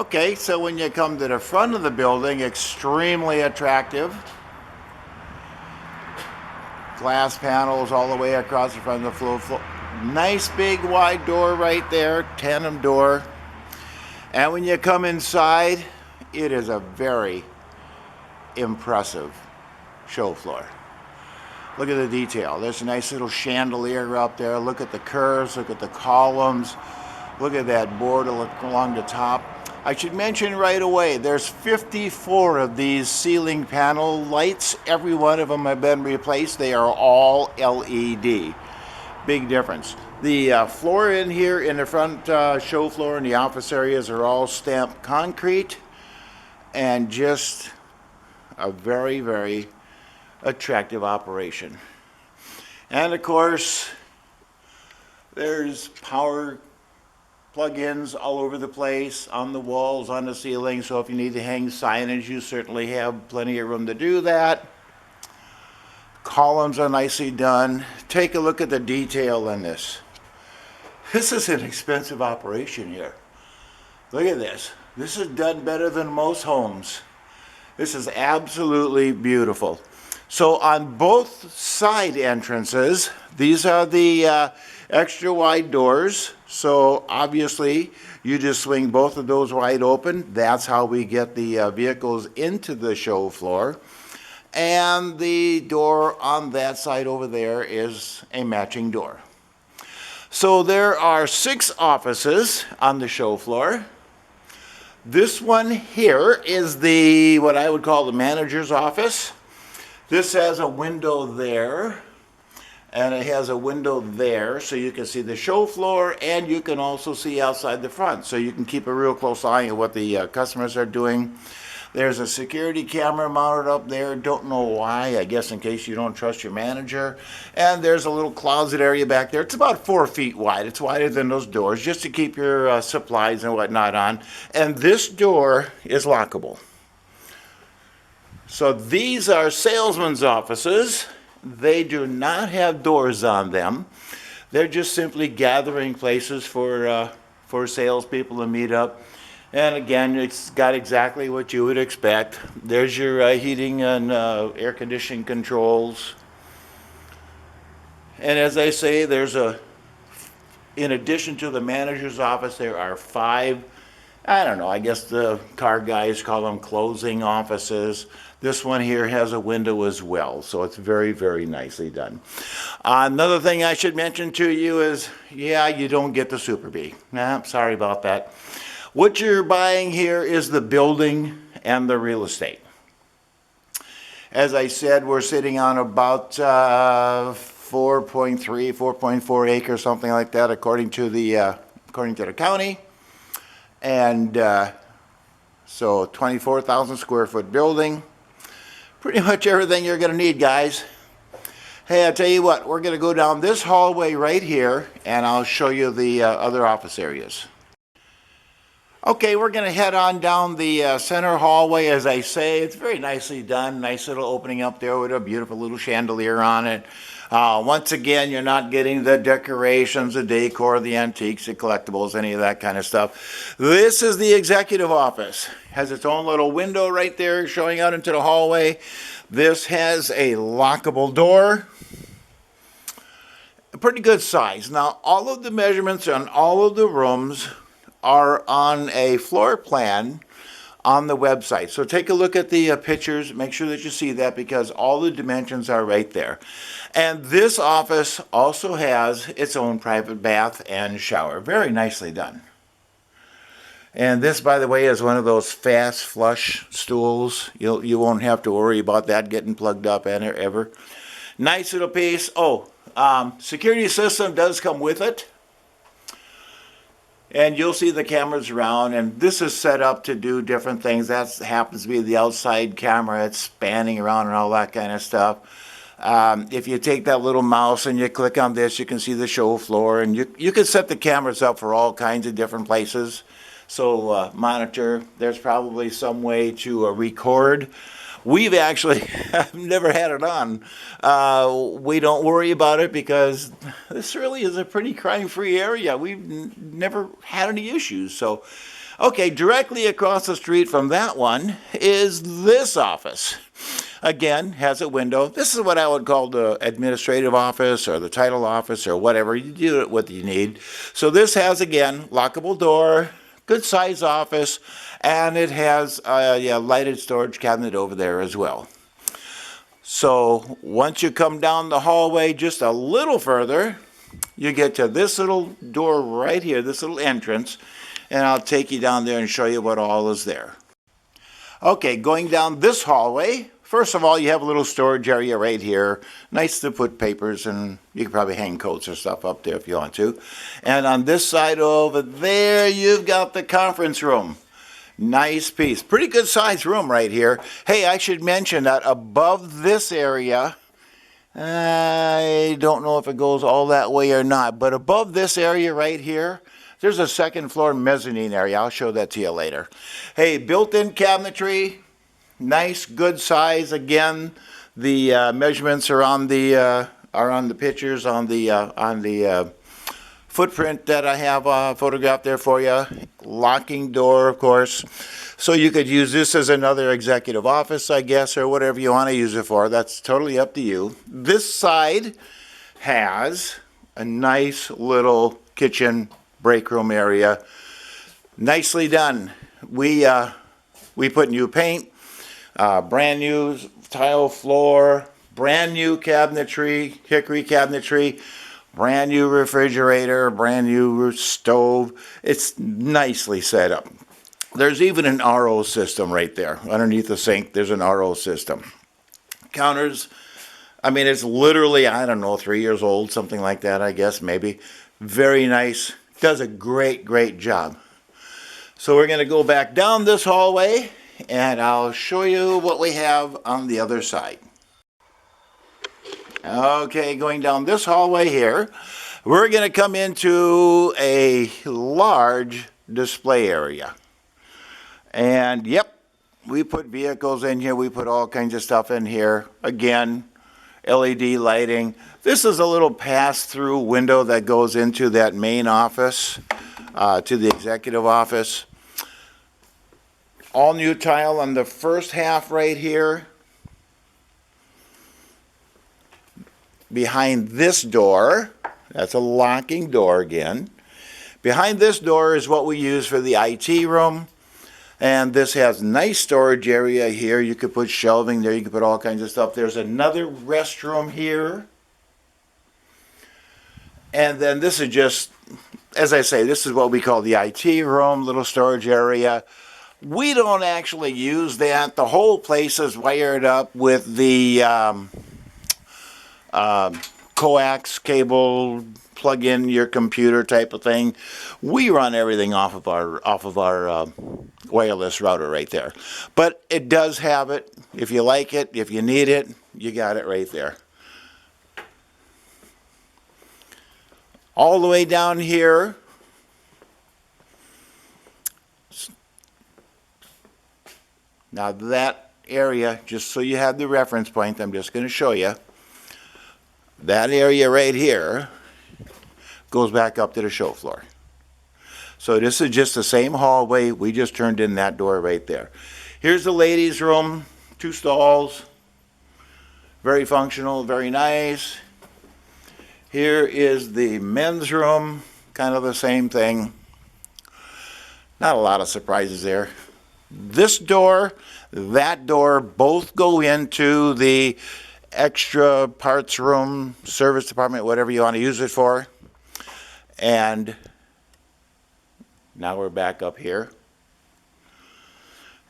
Okay, so when you come to the front of the building, extremely attractive. Glass panels all the way across the front of the floor. Nice big wide door right there, tandem door. And when you come inside, it is a very impressive show floor. Look at the detail. There's a nice little chandelier up there. Look at the curves, look at the columns. Look at that board along the top. I should mention right away, there's 54 of these ceiling panel lights. Every one of them have been replaced. They are all LED. Big difference. The floor in here in the front show floor and the office areas are all stamped concrete, and just a very, very attractive operation. And of course, there's power plug-ins all over the place, on the walls, on the ceiling, so if you need to hang signage, you certainly have plenty of room to do that. Columns are nicely done. Take a look at the detail in this. This is an expensive operation here. Look at this. This is done better than most homes. This is absolutely beautiful. So on both side entrances, these are the extra wide doors. So obviously you just swing both of those wide open. That's how we get the vehicles into the show floor. And the door on that side over there is a matching door. So there are 6 offices on the show floor. This one here is what I would call the manager's office. This has a window there, and it has a window there, so you can see the show floor, and you can also see outside the front, so you can keep a real close eye on what the customers are doing. There's a security camera mounted up there. Don't know why, I guess in case you don't trust your manager. And there's a little closet area back there. It's about 4 feet wide. It's wider than those doors, just to keep your supplies and whatnot on. And this door is lockable. So these are salesmen's offices. They do not have doors on them. They're just simply gathering places for salespeople to meet up. And again, it's got exactly what you would expect. There's your heating and air conditioning controls. And as I say, in addition to the manager's office, there are 5, I don't know, I guess the car guys call them closing offices. This one here has a window as well, so it's very, very nicely done. Another thing I should mention to you is, yeah, you don't get the Super B. Nah, sorry about that. What you're buying here is the building and the real estate. As I said, we're sitting on about 4.3, 4.4 acres, something like that, according to the county. And so 24,000 square foot building. Pretty much everything you're going to need, guys. Hey, I'll tell you what, we're going to go down this hallway right here, and I'll show you the other office areas. Okay, we're going to head on down the center hallway. As I say, it's very nicely done. Nice little opening up there with a beautiful little chandelier on it. Once again, you're not getting the decorations, the decor, the antiques, the collectibles, any of that kind of stuff. This is the executive office. Has its own little window right there showing out into the hallway. This has a lockable door. A pretty good size. Now, all of the measurements on all of the rooms are on a floor plan on the website. So take a look at the pictures, make sure that you see that, because all the dimensions are right there. And this office also has its own private bath and shower. Very nicely done. And this, by the way, is one of those fast flush stools. You won't have to worry about that getting plugged up ever. Nice little piece. Security system does come with it. And you'll see the cameras around, and this is set up to do different things. That happens to be the outside camera. It's spanning around and all that kind of stuff. If you take that little mouse and you click on this, you can see the show floor, and you can set the cameras up for all kinds of different places. So monitor, there's probably some way to record. We've actually never had it on. We don't worry about it because this really is a pretty crime-free area. We've never had any issues. So Okay, directly across the street from that one is this office. Again, has a window. This is what I would call the administrative office or the title office or whatever. You do it what you need. So this has, again, lockable door, good size office, and it has a lighted storage cabinet over there as well. So once you come down the hallway just a little further, you get to this little door right here, this little entrance, and I'll take you down there and show you what all is there. Okay, going down this hallway, first of all, you have a little storage area right here. Nice to put papers, and you can probably hang coats or stuff up there if you want to. And on this side over there, you've got the conference room. Nice piece. Pretty good size room right here. Hey, I should mention that above this area, I don't know if it goes all that way or not, but above this area right here, there's a second floor mezzanine area. I'll show that to you later. Hey, built-in cabinetry, nice, good size. Again, the measurements are on the pictures on the footprint that I have photographed there for you. Locking door, of course. So you could use this as another executive office, I guess, or whatever you want to use it for. That's totally up to you. This side has a nice little kitchen break room area. Nicely done. We put new paint, brand new tile floor, brand new cabinetry, hickory cabinetry, brand new refrigerator, brand new stove. It's nicely set up. There's even an RO system right there. Underneath the sink, there's an RO system. Counters, I mean, it's literally, I don't know, 3 years old, something like that, I guess, maybe. Very nice. Does a great, great job. So we're going to go back down this hallway, and I'll show you what we have on the other side. Okay, going down this hallway here, we're going to come into a large display area. And yep, we put vehicles in here, we put all kinds of stuff in here. Again, LED lighting. This is a little pass-through window that goes into that main office, to the executive office. All new tile on the first half right here. Behind this door, that's a locking door again. Behind this door is what we use for the IT room. And this has nice storage area here. You could put shelving there. You could put all kinds of stuff. There's another restroom here. And then this is just, as I say, this is what we call the IT room, little storage area. We don't actually use that. The whole place is wired up with the coax cable, plug in your computer type of thing. We run everything off of our wireless router right there. But it does have it. If you like it, if you need it, you got it right there. All the way down here, now that area, just so you have the reference point, I'm just going to show you. That area right here goes back up to the show floor. So this is just the same hallway. We just turned in that door right there. Here's the ladies' room, 2 stalls. Very functional, very nice. Here is the men's room, kind of the same thing. Not a lot of surprises there. This door, that door, both go into the extra parts room, service department, whatever you want to use it for. And now we're back up here.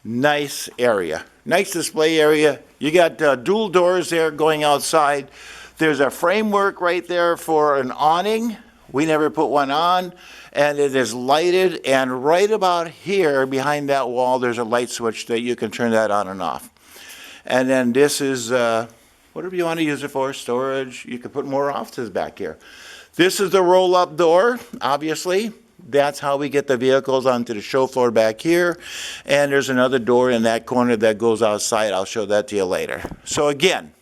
Nice area. Nice display area. You got dual doors there going outside. There's a framework right there for an awning. We never put one on. And it is lighted. And right about here behind that wall, there's a light switch that you can turn that on and off. And then this is whatever you want to use it for, storage. You can put more offices back here. This is the roll-up door, obviously. That's how we get the vehicles onto the show floor back here. And there's another door in that corner that goes outside. I'll show that to you later. So again,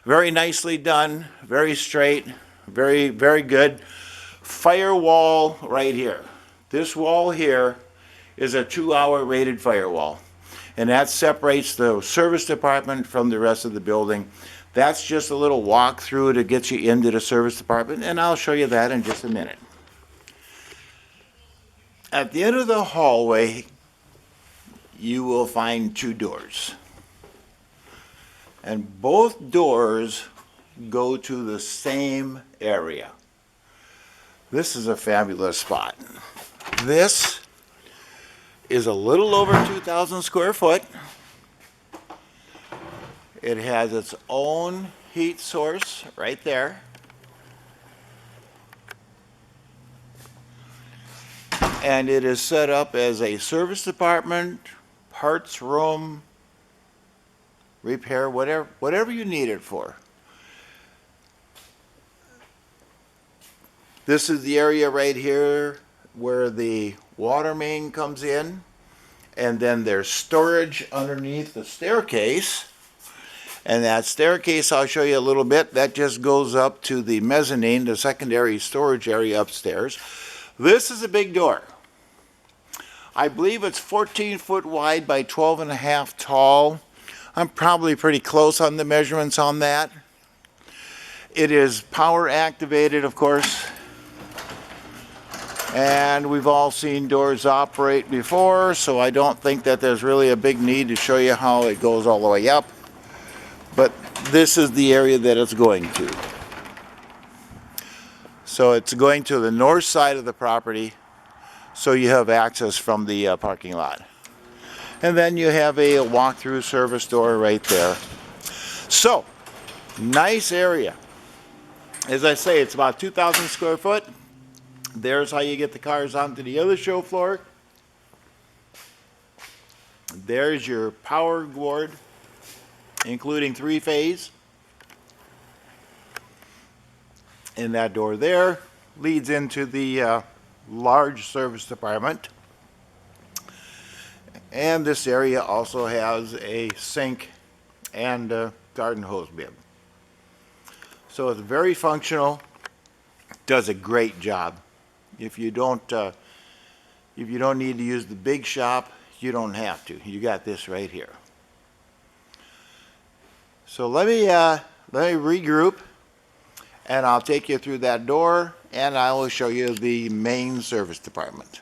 very nicely done, very straight, very, very good. Firewall right here. This wall here is a 2-hour rated firewall. And that separates the service department from the rest of the building. That's just a little walkthrough to get you into the service department, and I'll show you that in just a minute. At the end of the hallway, you will find 2 doors. And both doors go to the same area. This is a fabulous spot. This is a little over 2,000 square foot. It has its own heat source right there. And it is set up as a service department, parts room, repair, whatever you need it for. This is the area right here where the water main comes in, and then there's storage underneath the staircase. And that staircase, I'll show you a little bit, that just goes up to the mezzanine, the secondary storage area upstairs. This is a big door. I believe it's 14 foot wide by 12.5 tall. I'm probably pretty close on the measurements on that. It is power activated, of course. And we've all seen doors operate before, so I don't think that there's really a big need to show you how it goes all the way up. But this is the area that it's going to. So it's going to the north side of the property, so you have access from the parking lot. And then you have a walk-through service door right there. So, nice area. As I say, it's about 2,000 square foot. There's how you get the cars onto the other show floor. There's your power board, including 3-phase. And that door there leads into the large service department. And this area also has a sink and a garden hose bib. So it's very functional, does a great job. If you don't need to use the big shop, you don't have to. You got this right here. So let me regroup, and I'll take you through that door, and I will show you the main service department.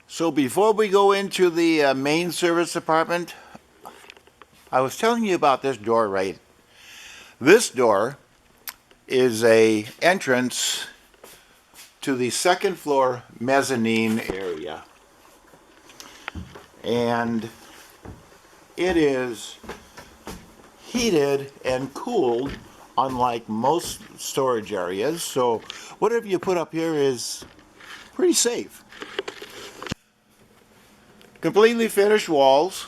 So before we go into the main service department, I was telling you about this door right. This door is a entrance to the second floor mezzanine area. And it is heated and cooled, unlike most storage areas. So whatever you put up here is pretty safe. Completely finished walls,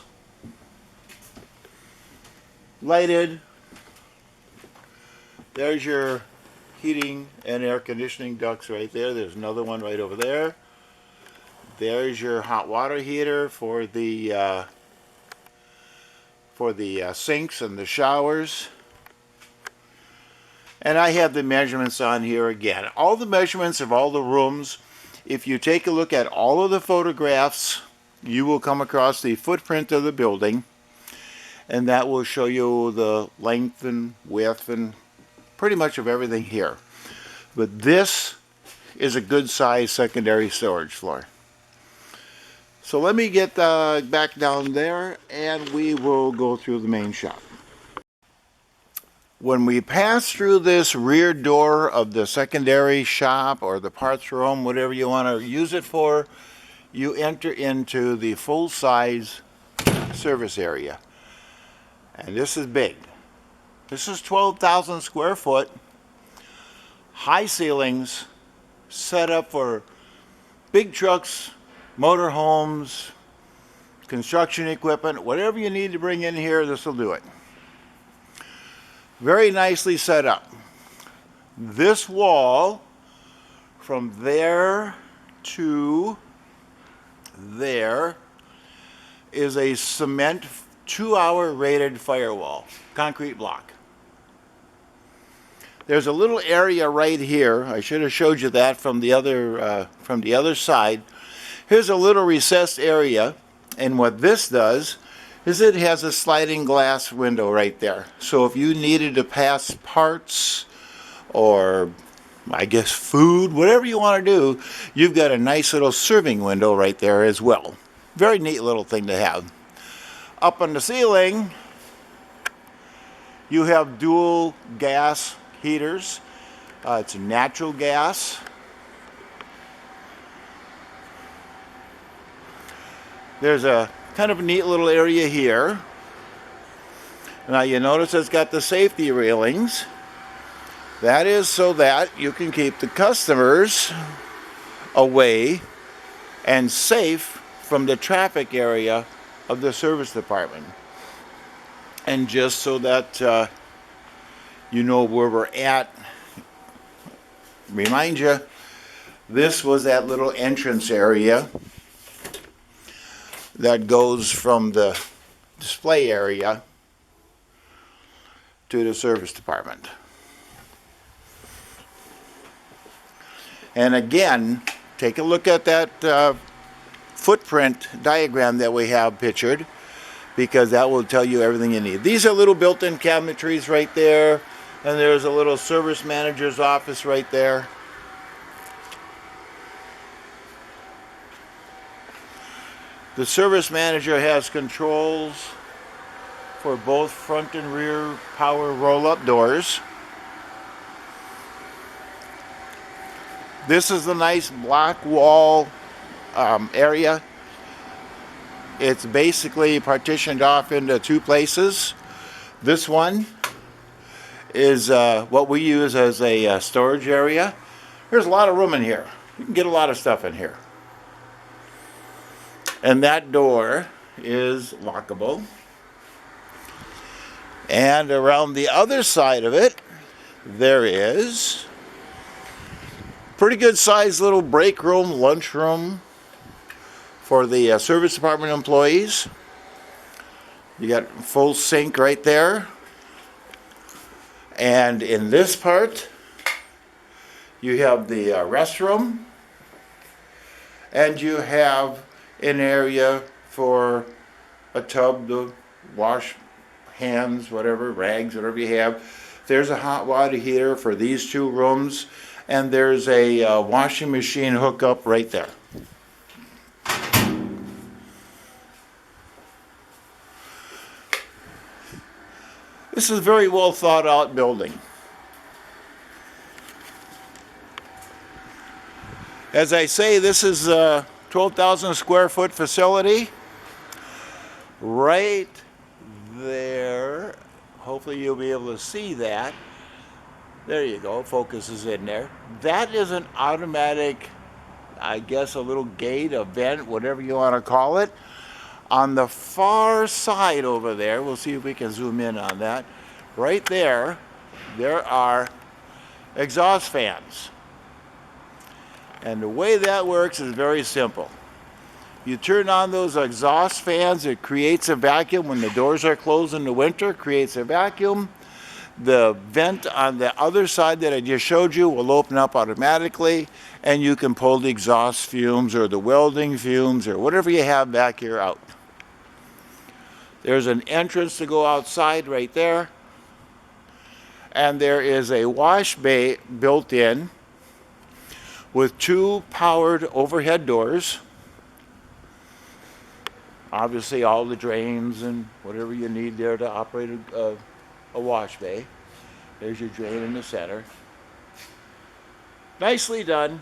lighted. There's your heating and air conditioning ducts right there. There's another one right over there. There's your hot water heater for the sinks and the showers. And I have the measurements on here again. All the measurements of all the rooms. If you take a look at all of the photographs, you will come across the footprint of the building, and that will show you the length and width and pretty much of everything here. But this is a good size secondary storage floor. So let me get back down there, and we will go through the main shop. When we pass through this rear door of the secondary shop or the parts room, whatever you want to use it for, you enter into the full-size service area. And this is big. This is 12,000 square foot, high ceilings, set up for big trucks, motorhomes, construction equipment, whatever you need to bring in here, this will do it. Very nicely set up. This wall, from there to there, is a cement 2-hour rated firewall, concrete block. There's a little area right here. I should have showed you that from the other side. Here's a little recessed area, and what this does is it has a sliding glass window right there. So if you needed to pass parts or I guess food, whatever you want to do, you've got a nice little serving window right there as well. Very neat little thing to have. Up on the ceiling, you have dual gas heaters. It's natural gas. There's a kind of a neat little area here. Now you notice it's got the safety railings. That is so that you can keep the customers away and safe from the traffic area of the service department. And just so that you know where we're at, remind you, this was that little entrance area that goes from the display area to the service department. And again, take a look at that footprint diagram that we have pictured, because that will tell you everything you need. These are little built-in cabinetries right there, and there's a little service manager's office right there. The service manager has controls for both front and rear power roll-up doors. This is the nice block wall area. It's basically partitioned off into two places. This one is what we use as a storage area. There's a lot of room in here. You can get a lot of stuff in here. And that door is lockable. And around the other side of it, there is pretty good sized little break room, lunch room for the service department employees. You got full sink right there. And in this part, you have the restroom, and you have an area for a tub to wash hands, whatever, rags, whatever you have. There's a hot water heater for these two rooms, and there's a washing machine hookup right there. This is a very well thought out building. As I say, this is a 12,000 square foot facility. Right there, hopefully you'll be able to see that. There you go, focus is in there. That is an automatic, I guess, a little gate, a vent, whatever you want to call it. On the far side over there, we'll see if we can zoom in on that. Right there, there are exhaust fans. And the way that works is very simple. You turn on those exhaust fans, it creates a vacuum. When the doors are closed in the winter, it creates a vacuum. The vent on the other side that I just showed you will open up automatically, and you can pull the exhaust fumes or the welding fumes or whatever you have back here out. There's an entrance to go outside right there, and there is a wash bay built in with two powered overhead doors. Obviously all the drains and whatever you need there to operate a wash bay. There's your drain in the center. Nicely done.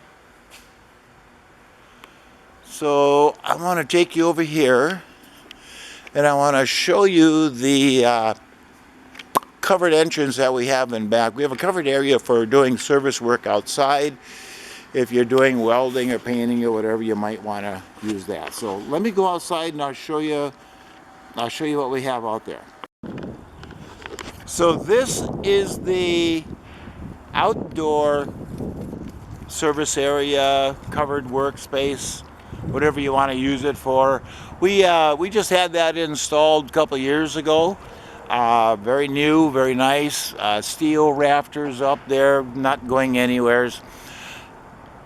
So I want to take you over here, and I want to show you the covered entrance that we have in back. We have a covered area for doing service work outside. If you're doing welding or painting or whatever, you might want to use that. So let me go outside and I'll show you what we have out there. So this is the outdoor service area, covered workspace, whatever you want to use it for. We just had that installed a couple of years ago. Very new, very nice. Steel rafters up there, not going anywhere.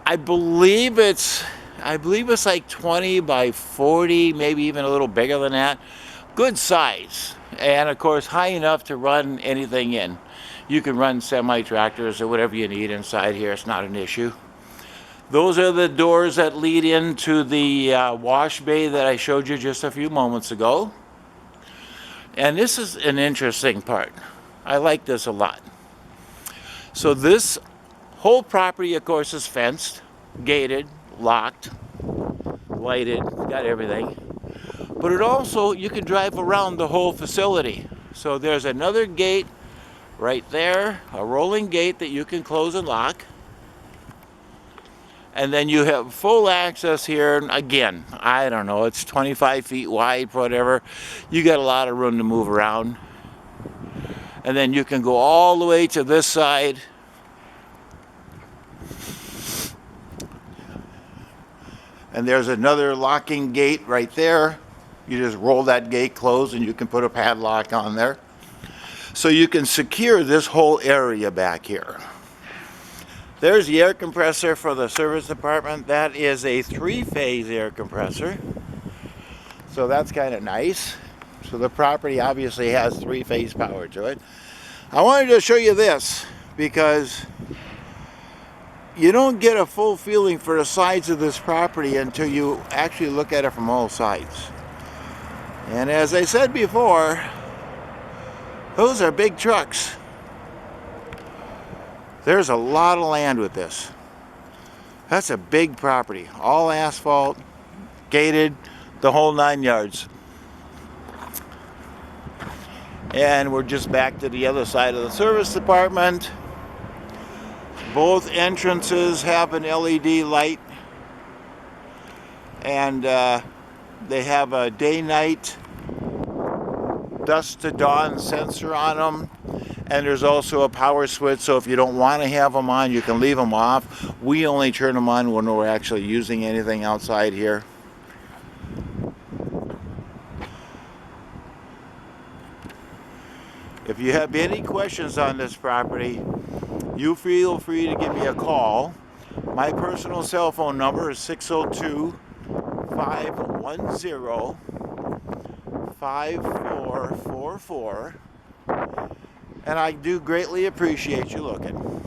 I believe it's I believe it's like 20 by 40, maybe even a little bigger than that. Good size, and of course high enough to run anything in. You can run semi-tractors or whatever you need inside here. It's not an issue. Those are the doors that lead into the wash bay that I showed you just a few moments ago. And this is an interesting part. I like this a lot. So this whole property, of course, is fenced, gated, locked, lighted, got everything. But it also, you can drive around the whole facility. So there's another gate right there, a rolling gate that you can close and lock. And then you have full access here. Again, I don't know, it's 25 feet wide, whatever. You got a lot of room to move around. And then you can go all the way to this side. And there's another locking gate right there. You just roll that gate closed and you can put a padlock on there. So you can secure this whole area back here. There's the air compressor for the service department. That is a 3-phase air compressor. So that's kind of nice. So the property obviously has 3-phase power to it. I wanted to show you this because you don't get a full feeling for the sides of this property until you actually look at it from all sides. And as I said before, those are big trucks. There's a lot of land with this. That's a big property. All asphalt, gated, the whole 9 yards. And we're just back to the other side of the service department. Both entrances have an LED light. And they have a day-night dusk to dawn sensor on them, and there's also a power switch, so if you don't want to have them on, you can leave them off. We only turn them on when we're actually using anything outside here. If you have any questions on this property, you feel free to give me a call. My personal cell phone number is 602-510-5444, and I do greatly appreciate you looking.